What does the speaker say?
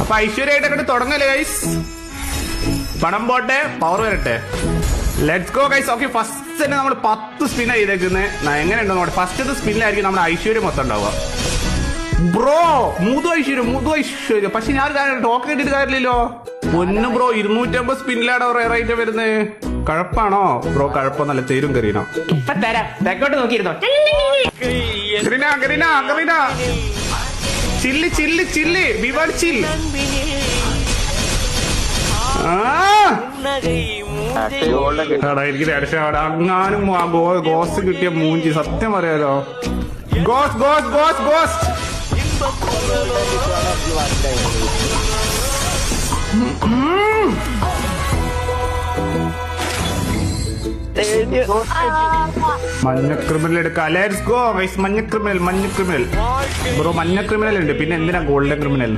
അപ്പൊ ഐശ്വര്യമായിട്ടൊക്കെ തുടങ്ങല്ലേ ഗൈസ്. പണം പോട്ടെ, പവർ വരട്ടെ. Let's go guys. Okay, first തന്നെ നമ്മൾ 10 സ്പിൻ ചെയ്തേക്കുന്നത്. എങ്ങനെയുണ്ടോ നോട്ടെ. ഫസ്റ്റത്തെ സ്പിന്നിലായിരിക്കും നമ്മുടെ ഐശ്വര്യം മൊത്തം ഉണ്ടാവുക. ബ്രോ മുതു ഐശ്വര്യം. പക്ഷെ ഞാൻ ടോക്കൺ കിട്ടിയിട്ട് കാര്യമില്ലല്ലോ. പൊന്നു ബ്രോ, 250 സ്പിന്നിലാണ് റേറ്റ് വരുന്നത്. കഴപ്പാണോ ബ്രോ? കഴപ്പൊന്നല്ല, ചേരും കരീനോ. ഇപ്പൊ തരാം, ബാക്കോട്ട് നോക്കിയിരുന്നോ. ചില്ല് വിവാട് ചില്ല്. അങ്ങാനും ഗോസ് കിട്ടിയ മൂഞ്ചി സത്യം പറയാലോ. ഗോസ് മഞ്ഞ ക്രിമിനൽ എടുക്കാം. Let's go guys. മഞ്ഞ ക്രിമിനൽ ബ്രോ. മഞ്ഞ ക്രിമിനൽ ഉണ്ട്, പിന്നെ എന്തിനാ ഗോൾഡൻ ക്രിമിനൽ?